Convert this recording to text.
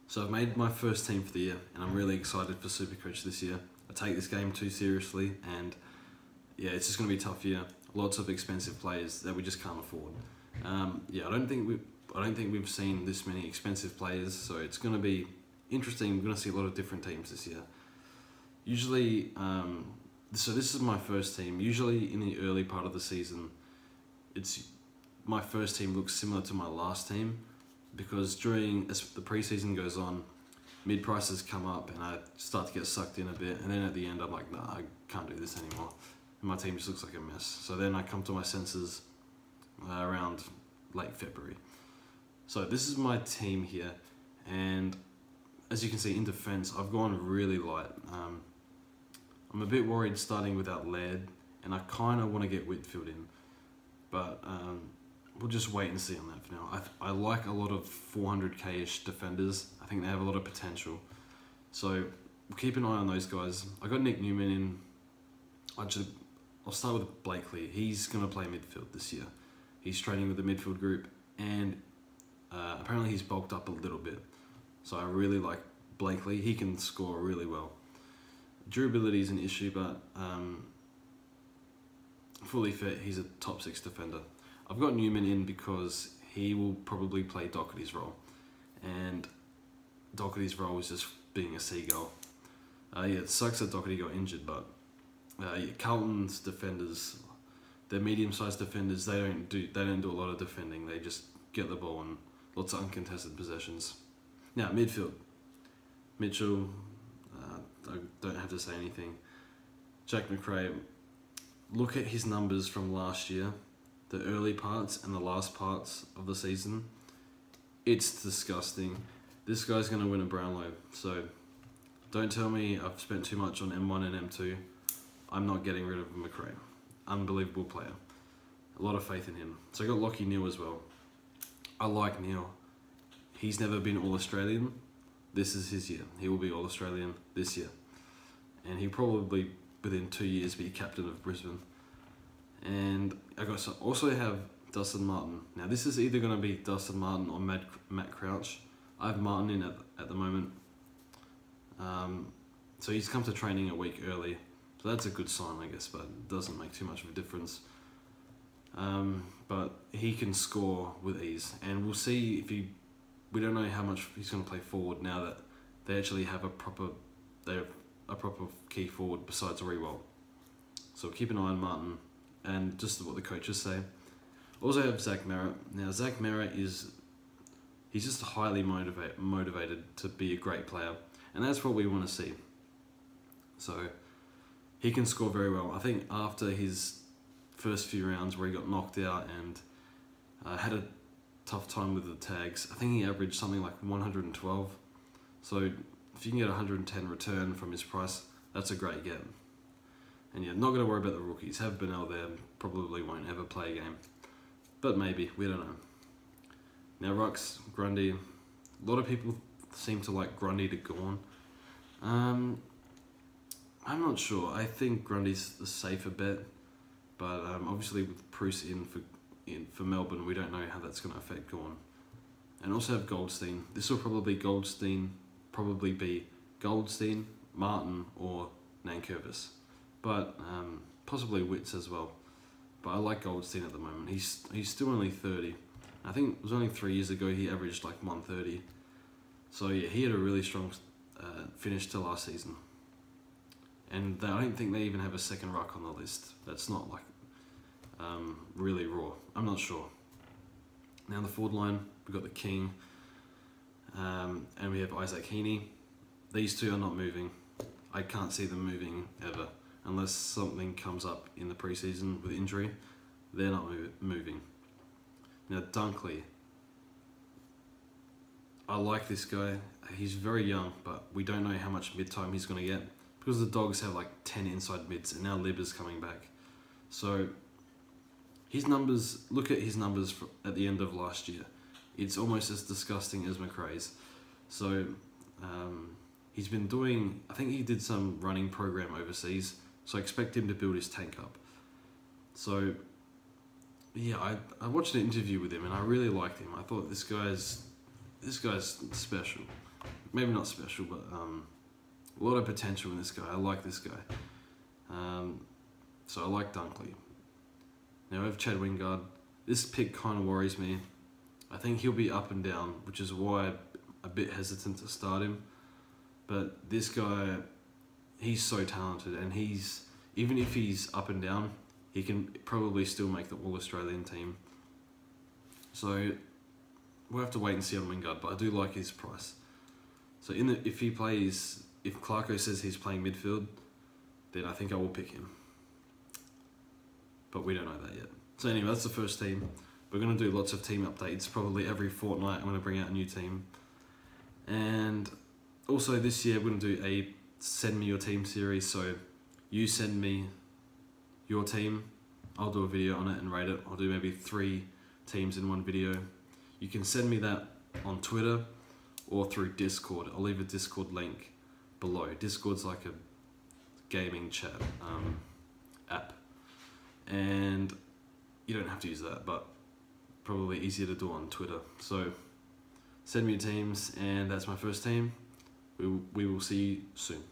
So I've made my first team for the year, and I'm really excited for Supercoach this year. I take this game too seriously, and yeah, it's just going to be a tough year. Lots of expensive players that we just can't afford. I don't think we've seen this many expensive players, so it's going to be interesting. We're going to see a lot of different teams this year. Usually, so this is my first team. Usually in the early part of the season, my first team looks similar to my last team, because as the preseason goes on, mid prices come up and I start to get sucked in a bit, and then at the end I'm like, nah, I can't do this anymore, and my team just looks like a mess. So then I come to my senses around late February. So this is my team here, and as you can see in defence, I've gone really light. I'm a bit worried starting without Laird, and I kind of want to get Whitfield in, but we'll just wait and see on that for now. I like a lot of 400k-ish defenders. I think they have a lot of potential. So we'll keep an eye on those guys. I got Nick Newman in. I'll start with Blakely. He's going to play midfield this year. He's training with the midfield group, and apparently he's bulked up a little bit. So I really like Blakely. He can score really well. Durability is an issue, but fully fit, he's a top 6 defender. I've got Newman in because he will probably play Doherty's role, and Doherty's role is just being a seagull. It sucks that Doherty got injured, but Carlton's defenders, they're medium-sized defenders. They don't do a lot of defending. They just get the ball and lots of uncontested possessions. Now midfield, Mitchell. I don't have to say anything. Jack McRae. Look at his numbers from last year. The early parts and the last parts of the season, it's disgusting. This guy's going to win a Brownlow, so don't tell me I've spent too much on M1 and M2. I'm not getting rid of McRae. Unbelievable player. A lot of faith in him. So I got Lockie Neal as well. I like Neal. He's never been All-Australian. This is his year. He will be All-Australian this year. And he'll probably, within 2 years, be captain of Brisbane. And I also have Dustin Martin. Now this is either going to be Dustin Martin or Matt Crouch. I have Martin in at the moment. So he's come to training a week early. So that's a good sign, I guess, but it doesn't make too much of a difference. But he can score with ease. And we'll see if we don't know how much he's going to play forward now that they actually have a proper key forward besides Rewalt. So keep an eye on Martin. And just what the coaches say. Also have Zach Merritt. Now Zach Merritt he's just highly motivated to be a great player, and that's what we want to see. So he can score very well. I think after his first few rounds where he got knocked out and had a tough time with the tags, I think he averaged something like 112. So if you can get 110 return from his price, that's a great get. And yeah, not going to worry about the rookies. Have Bennell there, probably won't ever play a game. But maybe, we don't know. Now Rucks, Grundy. A lot of people seem to like Grundy to Gawn. I'm not sure. I think Grundy's the safer bet. But obviously with Bruce in for Melbourne, we don't know how that's going to affect Gawn. And also have Goldstein. This will probably be Goldstein, Martin or Nankervis. But possibly Witts as well. But I like Goldstein at the moment. He's still only 30. I think it was only 3 years ago he averaged like 130. So yeah, he had a really strong finish to last season. And I don't think they even have a second ruck on the list. That's not like really raw. I'm not sure. Now the forward line, we've got the King. And we have Isaac Heaney. These two are not moving. I can't see them moving ever. Unless something comes up in the preseason with injury, they're not moving. Now Dunkley, I like this guy. He's very young, but we don't know how much mid-time he's going to get because the Dogs have like 10 inside mids, and now Lib is coming back. So his numbers, look at his numbers at the end of last year. It's almost as disgusting as McRae's. So he's been doing, I think he did some running program overseas. So I expect him to build his tank up. So yeah, I watched an interview with him and I really liked him. I thought this guy's special. maybe not special, but a lot of potential in this guy. I like this guy. So I like Dunkley. Now I have Chad Wingard. This pick kind of worries me. I think he'll be up and down, which is why I'm a bit hesitant to start him. But this guy, he's so talented, and even if he's up and down, he can probably still make the All-Australian team. So we'll have to wait and see on Wingard, but I do like his price. So if Clarko says he's playing midfield, then I think I will pick him. But we don't know that yet. So anyway, that's the first team. We're going to do lots of team updates. Probably every fortnight I'm going to bring out a new team. And also this year we're going to do a send me your team series. So you send me your team. I'll do a video on it and rate it. I'll do maybe 3 teams in one video. You can send me that on Twitter or through Discord. I'll leave a Discord link below. Discord's like a gaming chat app. And you don't have to use that, but probably easier to do on Twitter. So send me your teams, and that's my first team. We will see you soon.